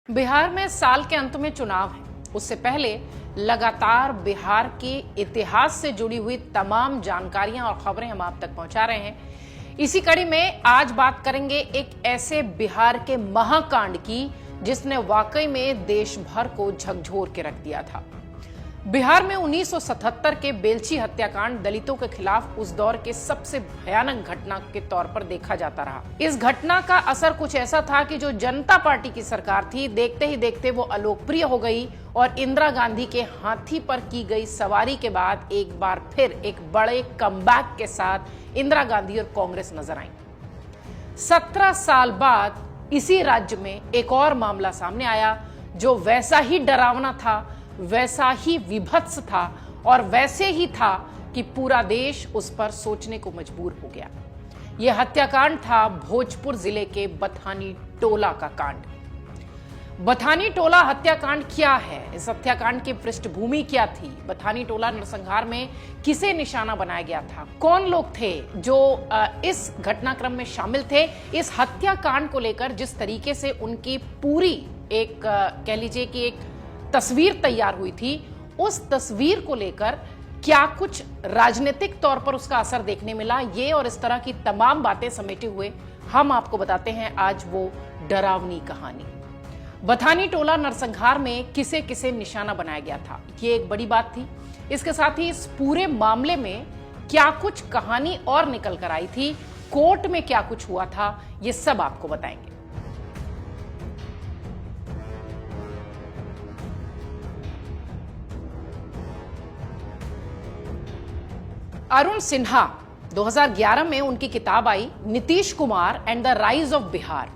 बिहार में साल के अंत में चुनाव है। उससे पहले लगातार बिहार के इतिहास से जुड़ी हुई तमाम जानकारियां और खबरें हम आप तक पहुंचा रहे हैं। इसी कड़ी में आज बात करेंगे एक ऐसे बिहार के महाकांड की जिसने वाकई में देश भर को झकझोर के रख दिया था। बिहार में 1977 के बेलछी हत्याकांड दलितों के खिलाफ उस दौर के सबसे भयानक घटना के तौर पर देखा जाता रहा। इस घटना का असर कुछ ऐसा था कि जो जनता पार्टी की सरकार थी, देखते ही देखते वो अलोकप्रिय हो गई और इंदिरा गांधी के हाथी पर की गई सवारी के बाद एक बार फिर एक बड़े कमबैक के साथ इंदिरा गांधी और कांग्रेस नजर आई। 17 साल बाद इसी राज्य में एक और मामला सामने आया जो वैसा ही डरावना था, वैसा ही विभत्स था और वैसे ही था कि पूरा देश उस पर सोचने को मजबूर हो गया। यह हत्याकांड था भोजपुर जिले के बथानी टोला का कांड। बथानी टोला हत्याकांड क्या है? इस हत्याकांड की पृष्ठभूमि क्या थी? बथानी टोला नरसंहार में किसे निशाना बनाया गया था? कौन लोग थे जो इस घटनाक्रम में शामिल थे? इस हत्याकांड को लेकर जिस तरीके से उनकी पूरी एक कह लीजिए कि एक तस्वीर तैयार हुई थी, उस तस्वीर को लेकर क्या कुछ राजनीतिक तौर पर उसका असर देखने मिला, ये और इस तरह की तमाम बातें समेटे हुए हम आपको बताते हैं आज वो डरावनी कहानी। बथानी टोला नरसंहार में किसे किसे निशाना बनाया गया था, ये एक बड़ी बात थी। इसके साथ ही इस पूरे मामले में क्या कुछ कहानी और निकल कर आई थी, कोर्ट में क्या कुछ हुआ था, ये सब आपको बताएंगे। अरुण सिन्हा 2011 में उनकी किताब आई Nitish Kumar and the rise of Bihar.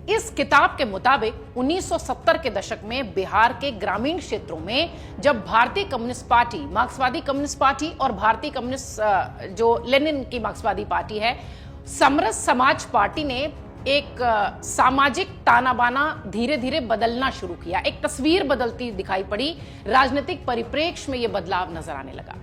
इस किताब के मुताबिक 1970 के दशक में बिहार के ग्रामीण क्षेत्रों में जब भारतीय कम्युनिस्ट पार्टी, मार्क्सवादी कम्युनिस्ट पार्टी और भारतीय कम्युनिस्ट जो लेनिन की मार्क्सवादी पार्टी है, समरस समाज पार्टी ने एक सामाजिक ताना बाना धीरे धीरे बदलना शुरू किया। एक तस्वीर बदलती दिखाई पड़ी, राजनीतिक परिप्रेक्ष्य में यह बदलाव नजर आने लगा।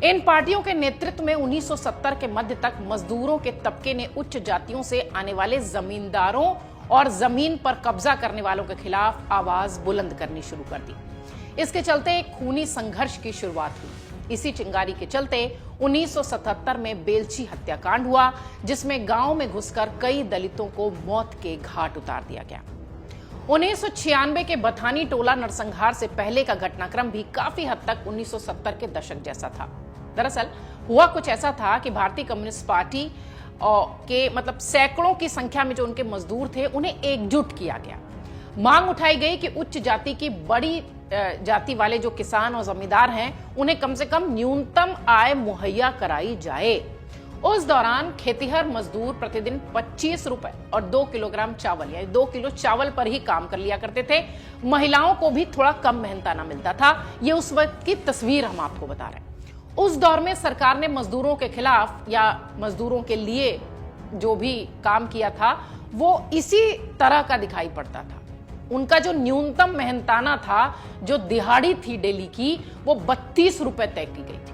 इन पार्टियों के नेतृत्व में 1970 के मध्य तक मजदूरों के तबके ने उच्च जातियों से आने वाले जमींदारों और जमीन पर कब्जा करने वालों के खिलाफ आवाज बुलंद करनी शुरू कर दी। इसके चलते एक खूनी संघर्ष की शुरुआत हुई। इसी चिंगारी के चलते 1977 में बेलछी हत्याकांड हुआ, जिसमें गांव में घुसकर कई दलितों को मौत के घाट उतार दिया गया। 1996 के बथानी टोला नरसंहार से पहले का घटनाक्रम भी काफी हद तक 1970 के दशक जैसा था। दरअसल हुआ कुछ ऐसा था कि भारतीय कम्युनिस्ट पार्टी के मतलब सैकड़ों की संख्या में जो उनके मजदूर थे, उन्हें एकजुट किया गया। मांग उठाई गई कि उच्च जाति की बड़ी जाति वाले जो किसान और जमींदार हैं, उन्हें कम से कम न्यूनतम आय मुहैया कराई जाए। उस दौरान खेतिहर मजदूर प्रतिदिन 25 रुपए और 2 किलोग्राम चावल यानी 2 किलो चावल पर ही काम कर लिया करते थे। महिलाओं को भी थोड़ा कम मेहनताना मिलता था। ये उस वक्त की तस्वीर हम आपको बता रहे हैं। उस दौर में सरकार ने मजदूरों के खिलाफ या मजदूरों के लिए जो भी काम किया था, वो इसी तरह का दिखाई पड़ता था। उनका जो न्यूनतम मेहनताना था, जो दिहाड़ी थी डेली की, वो 32 रुपए तय की गई थी।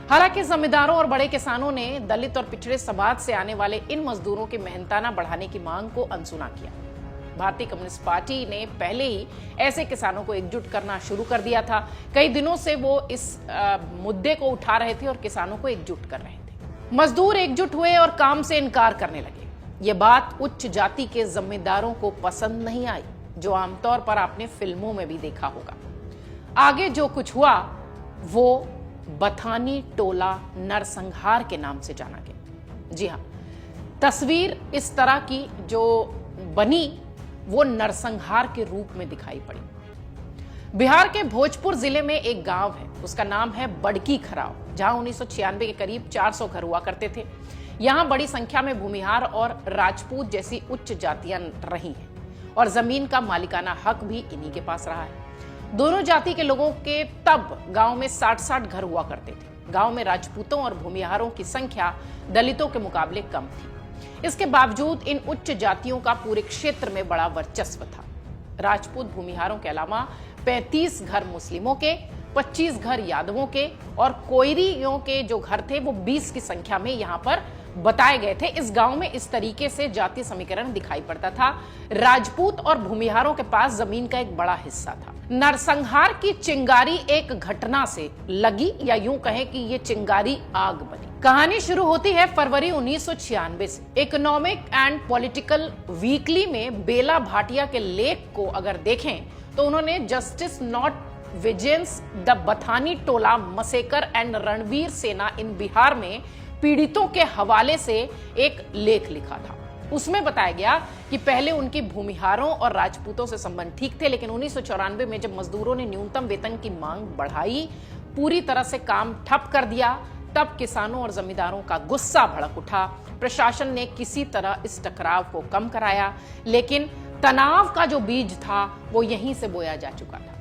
हालांकि जमींदारों और बड़े किसानों ने दलित और पिछड़े समाज से आने वाले इन मजदूरों की मेहनताना बढ़ाने की मांग को अनसुना किया। भारतीय कम्युनिस्ट पार्टी ने पहले ही ऐसे किसानों को एकजुट करना शुरू कर दिया था। कई दिनों से वो इस मुद्दे को उठा रहे थे और किसानों को एकजुट कर रहे थे। मजदूर एकजुट हुए और काम से इनकार करने लगे। ये बात उच्च जाति के जमींदारों को पसंद नहीं आई, जो आमतौर पर आपने फिल्मों में भी देखा होगा। आगे जो कुछ हुआ वो बथानी टोला नरसंहार के नाम से जाना गया। जी हाँ, तस्वीर इस तरह की जो बनी वो नरसंहार के रूप में दिखाई पड़ी। बिहार के भोजपुर जिले में एक गांव है, उसका नाम है बड़की खराव, जहां 1996 के करीब 400 घर हुआ करते थे। यहां बड़ी संख्या में भूमिहार और राजपूत जैसी उच्च जातियां रही हैं और जमीन का मालिकाना हक भी इन्हीं के पास रहा है। दोनों जाति के लोगों के तब गांव में 60-60 घर हुआ करते थे। गांव में राजपूतों और भूमिहारों की संख्या दलितों के मुकाबले कम थी। इसके बावजूद इन उच्च जातियों का पूरे क्षेत्र में बड़ा वर्चस्व था। राजपूत भूमिहारों के अलावा 35 घर मुस्लिमों के, 25 घर यादवों के और कोयरियों के जो घर थे वो 20 की संख्या में यहां पर बताए गए थे। इस गांव में इस तरीके से जातीय समीकरण दिखाई पड़ता था। राजपूत और भूमिहारों के पास जमीन का एक बड़ा हिस्सा था। नरसंहार की चिंगारी एक घटना से लगी, या यूं कहें कि ये चिंगारी आग बनी। कहानी शुरू होती है फरवरी 1996 से। इकोनॉमिक एंड पॉलिटिकल वीकली में बेला भाटिया के लेख को अगर देखें तो उन्होंने justice not vigilance the Bathani Tola massacre and Ranvir Sena in Bihar में पीड़ितों के हवाले से एक लेख लिखा था। उसमें बताया गया कि पहले उनकी भूमिहारों और राजपूतों से संबंध ठीक थे, लेकिन 1994 में जब मजदूरों ने न्यूनतम वेतन की मांग बढ़ाई, पूरी तरह से काम ठप कर दिया, तब किसानों और जमींदारों का गुस्सा भड़क उठा। प्रशासन ने किसी तरह इस टकराव को कम कराया, लेकिन तनाव का जो बीज था वो यहीं से बोया जा चुका था।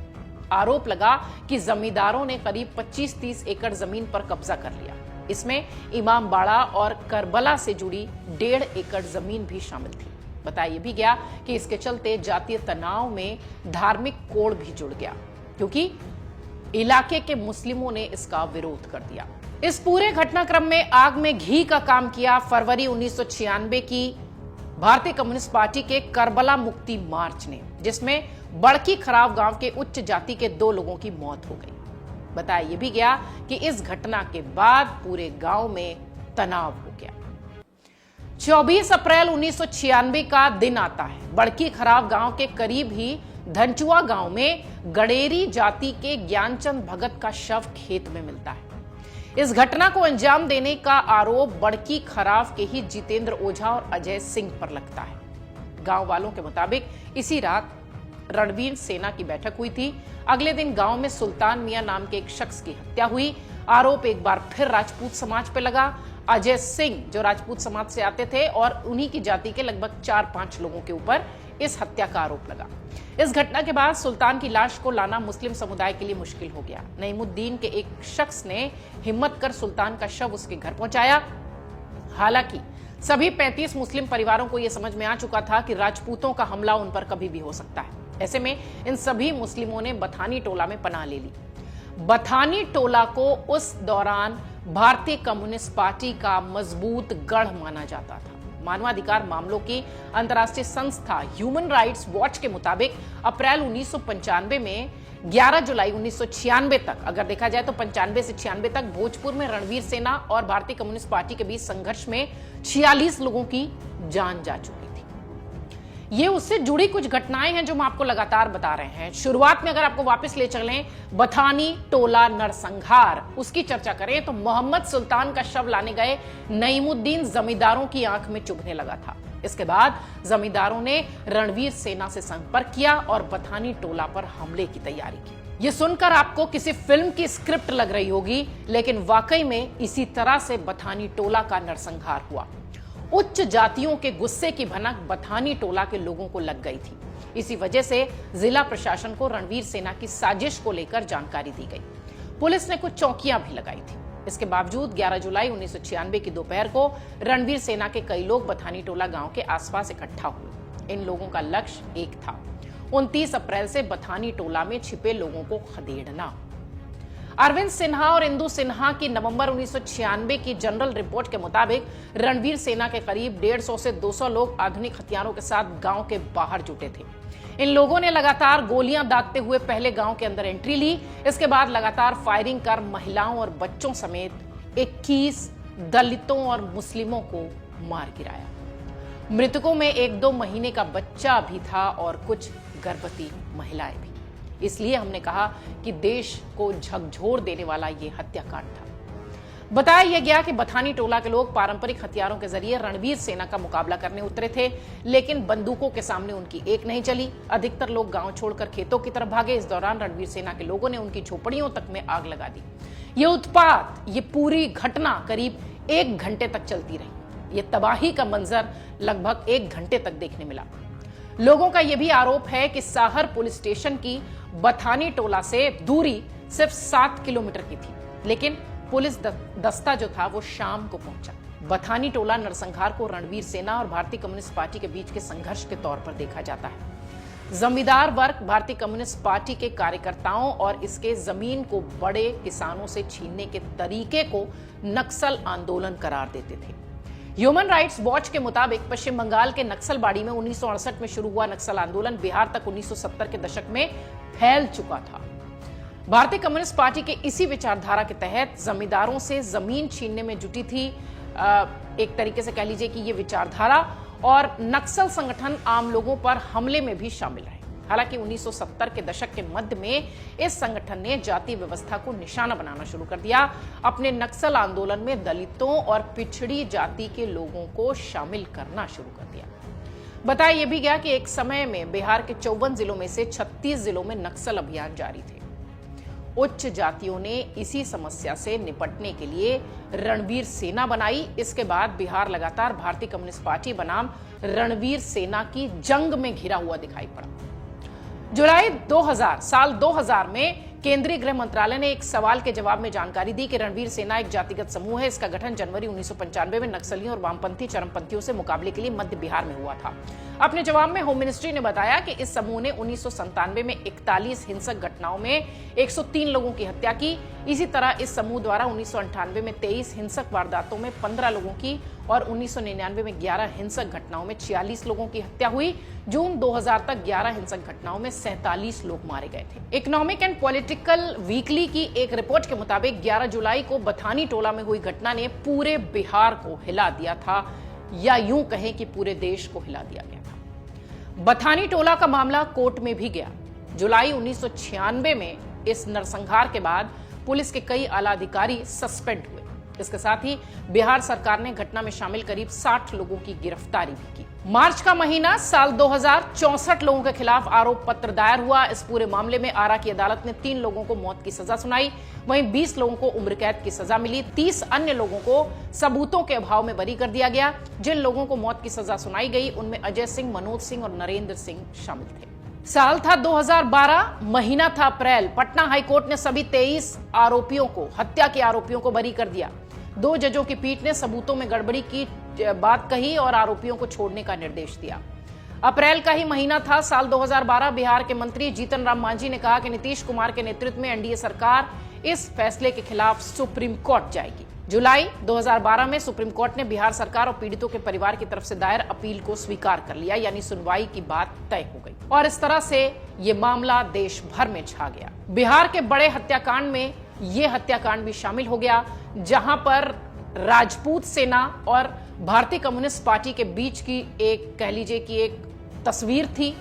आरोप लगा कि जमींदारों ने करीब 25-30 एकड़ जमीन पर कब्जा कर लिया। इसमें इमामबाड़ा और करबला से जुड़ी 1.5 एकड़ जमीन भी शामिल थी। बताया भी गया कि इसके चलते जातीय तनाव में धार्मिक कोड भी जुड़ गया, क्योंकि इलाके के मुस्लिमों ने इसका विरोध कर दिया। इस पूरे घटनाक्रम में आग में घी का काम किया फरवरी 1996 की भारतीय कम्युनिस्ट पार्टी के करबला मुक्ति मार्च ने, जिसमें बड़की खराब गांव के उच्च जाति के 2 लोगों की मौत हो गई। बताया भी गया कि इस घटना के बाद पूरे गांव में तनाव हो गया। 24 अप्रैल 1996 का दिन आता है। बड़की खराब गांव के करीब ही धनचुआ गांव में गडेरी जाति के ज्ञानचंद भगत का शव खेत में मिलता है। इस घटना को अंजाम देने का आरोप बड़की खराब के ही जितेंद्र ओझा और अजय सिंह पर लगता है। गांव वालों के मुताबिक इसी रात रणवीर सेना की बैठक हुई थी। अगले दिन गांव में सुल्तान मियां नाम के एक शख्स की हत्या हुई। आरोप एक बार फिर राजपूत समाज पे लगा। अजय सिंह जो राजपूत समाज से आते थे और उन्हीं की जाति के लगभग 4-5 लोगों के ऊपर इस हत्या का आरोप लगा। इस घटना के बाद सुल्तान की लाश को लाना मुस्लिम समुदाय के लिए मुश्किल हो गया। नईमुद्दीन के एक शख्स ने हिम्मत कर सुल्तान का शव उसके घर पहुंचाया। हालांकि सभी 35 मुस्लिम परिवारों को यह समझ में आ चुका था कि राजपूतों का हमला उन पर कभी भी हो सकता है। ऐसे में इन सभी मुस्लिमों ने बथानी टोला में पनाह ले ली। बथानी टोला को उस दौरान भारतीय कम्युनिस्ट पार्टी का मजबूत गढ़ माना जाता था। मानवाधिकार मामलों की अंतर्राष्ट्रीय संस्था ह्यूमन राइट्स वॉच के मुताबिक अप्रैल 1995 में 11 जुलाई 1996 तक, अगर देखा जाए तो 95 से 96 तक भोजपुर में रणवीर सेना और भारतीय कम्युनिस्ट पार्टी के बीच संघर्ष में 46 लोगों की जान जा चुकी थी। ये उससे जुड़ी कुछ घटनाएं हैं जो हम आपको लगातार बता रहे हैं। शुरुआत में अगर आपको वापस ले चलें बथानी टोला नरसंहार, उसकी चर्चा करें तो मोहम्मद सुल्तान का शव लाने गए नईमुद्दीन जमींदारों की आंख में चुभने लगा था। इसके बाद जमींदारों ने रणवीर सेना से संपर्क किया और बथानी टोला पर हमले की तैयारी की। ये सुनकर आपको किसी फिल्म की स्क्रिप्ट लग रही होगी, लेकिन वाकई में इसी तरह से बथानी टोला का नरसंहार हुआ। उच्च जातियों के गुस्से की भनक बथानी टोला के लोगों को लग गई थी। इसी वजह से जिला प्रशासन को रणवीर सेना की साजिश को लेकर जानकारी दी गई। पुलिस ने कुछ चौकियां भी लगाई थी। इसके बावजूद 11 जुलाई 1996 की दोपहर को रणवीर सेना के कई लोग बथानी टोला गांव के आसपास इकट्ठा हुए। इन लोगों का लक्ष्य एक था, 29 अप्रैल से बथानी टोला में छिपे लोगों को खदेड़ना। अरविंद सिन्हा और इंदु सिन्हा की नवंबर 1996 की जनरल रिपोर्ट के मुताबिक रणवीर सेना के करीब 150 से 200 लोग आधुनिक हथियारों के साथ गांव के बाहर जुटे थे। इन लोगों ने लगातार गोलियां दागते हुए पहले गांव के अंदर एंट्री ली। इसके बाद लगातार फायरिंग कर महिलाओं और बच्चों समेत 21 दलितों और मुस्लिमों को मार गिराया। मृतकों में 1-2 महीने का बच्चा भी था और कुछ गर्भवती महिलाएं भी। इसलिए हमने कहा कि देश को झकझोर देने वाला यह हत्याकांड था। बताया यह गया कि बथानी टोला के लोग पारंपरिक हथियारों के जरिए रणवीर सेना का मुकाबला करने उतरे थे, लेकिन बंदूकों के सामने उनकी एक नहीं चली। अधिकतर लोग गांव छोड़कर खेतों की तरफ भागे। इस दौरान रणवीर सेना के लोगों ने उनकी झोपड़ियों तक में आग लगा दी। यह उत्पात, ये पूरी घटना करीब 1 घंटे तक चलती रही। यह तबाही का मंजर लगभग 1 घंटे तक देखने मिला। लोगों का यह भी आरोप है कि साहर पुलिस स्टेशन की बथानी टोला से दूरी सिर्फ 7 किलोमीटर की थी, लेकिन पुलिस दस्ता जो था वो शाम को पहुंचा। बथानी टोला नरसंहार को रणवीर सेना और भारतीय कम्युनिस्ट पार्टी के बीच के संघर्ष के तौर पर देखा जाता है। जमींदार वर्ग भारतीय कम्युनिस्ट पार्टी के कार्यकर्ताओं और इसके जमीन को बड़े किसानों से छीनने के तरीके को नक्सल आंदोलन करार देते थे। ह्यूमन राइट्स वॉच के मुताबिक पश्चिम बंगाल के नक्सलबाड़ी में 1968 में शुरू हुआ नक्सल आंदोलन बिहार तक 1970 के दशक में फैल चुका था। भारतीय कम्युनिस्ट पार्टी के इसी विचारधारा के तहत जमींदारों से जमीन छीनने में जुटी थी। एक तरीके से कह लीजिए कि ये विचारधारा और नक्सल संगठन आम लोगों पर हमले में भी शामिल रहे। हालांकि 1970 के दशक के मध्य में इस संगठन ने जाति व्यवस्था को निशाना बनाना शुरू कर दिया। अपने नक्सल आंदोलन में दलितों और पिछड़ी जाति के लोगों को शामिल करना शुरू कर दिया। बताया यह भी गया कि एक समय में बिहार के 54 जिलों में से 36 जिलों में नक्सल अभियान जारी थे। उच्च जातियों ने इसी समस्या से निपटने के लिए रणवीर सेना बनाई। इसके बाद बिहार लगातार भारतीय कम्युनिस्ट पार्टी बनाम रणवीर सेना की जंग में घिरा हुआ दिखाई पड़ा। जुलाई 2000 साल 2000 में केंद्रीय गृह मंत्रालय ने एक सवाल के जवाब में जानकारी दी कि रणवीर सेना एक जातिगत समूह है। इसका गठन जनवरी 1995 में नक्सलियों और वामपंथी चरमपंथियों से मुकाबले के लिए मध्य बिहार में हुआ था। अपने जवाब में होम मिनिस्ट्री ने बताया कि इस समूह ने 1997 में 41 हिंसक घटनाओं में 103 लोगों की हत्या की। इसी तरह इस समूह द्वारा 1998 में 23 हिंसक वारदातों में 15 लोगों की और 1999 में 11 हिंसक घटनाओं में 46 लोगों की हत्या हुई। जून 2000 तक 11 हिंसक घटनाओं में 47 लोग मारे गए थे। इकोनॉमिक एंड पॉलिटिकल वीकली की एक रिपोर्ट के मुताबिक 11 जुलाई को बथानी टोला में हुई घटना ने पूरे बिहार को हिला दिया था, या यूं कहें कि पूरे देश को हिला दिया गया था। बथानी टोला का मामला कोर्ट में भी गया। जुलाई 1996 में इस नरसंहार के बाद पुलिस के कई आला अधिकारी सस्पेंड हुए। इसके साथ ही बिहार सरकार ने घटना में शामिल करीब 60 लोगों की गिरफ्तारी भी की। मार्च का महीना साल 2000 64 लोगों के खिलाफ आरोप पत्र दायर हुआ। इस पूरे मामले में आरा की अदालत ने 3 लोगों को मौत की सजा सुनाई। वहीं 20 लोगों को उम्र कैद की सजा मिली। 30 अन्य लोगों को सबूतों के अभाव में बरी कर दिया गया। जिन लोगों को मौत की सजा सुनाई गई उनमें अजय सिंह, मनोज सिंह और नरेंद्र सिंह शामिल थे। साल था 2012, महीना था अप्रैल। पटना हाईकोर्ट ने सभी 23 आरोपियों को, हत्या के आरोपियों को बरी कर दिया। 2 जजों की पीठ ने सबूतों में गड़बड़ी की बात कही और आरोपियों को छोड़ने का निर्देश दिया। अप्रैल का ही महीना था साल 2012। बिहार के मंत्री जीतन राम मांझी ने कहा कि नीतीश कुमार के नेतृत्व में एनडीए सरकार इस फैसले के खिलाफ सुप्रीम कोर्ट जाएगी। जुलाई 2012 में सुप्रीम कोर्ट ने बिहार सरकार और पीड़ितों के परिवार की तरफ से दायर अपील को स्वीकार कर लिया, यानी सुनवाई की बात तय हो गई और इस तरह से ये मामला देश भर में छा गया। बिहार के बड़े हत्याकांड में ये हत्याकांड भी शामिल हो गया, जहां पर राजपूत सेना और भारतीय कम्युनिस्ट पार्टी के बीच की एक, कह लीजिए कि एक तस्वीर थी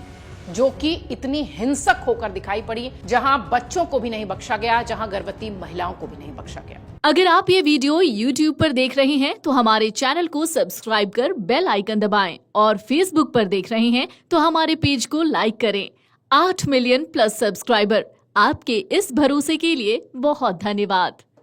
जो कि इतनी हिंसक होकर दिखाई पड़ी, जहां बच्चों को भी नहीं बख्शा गया, जहां गर्भवती महिलाओं को भी नहीं बख्शा गया। अगर आप ये वीडियो YouTube पर देख रहे हैं तो हमारे चैनल को सब्सक्राइब कर बेल आइकन दबाएं और Facebook पर देख रहे हैं तो हमारे पेज को लाइक करें। 8 मिलियन प्लस सब्सक्राइबर, आपके इस भरोसे के लिए बहुत धन्यवाद।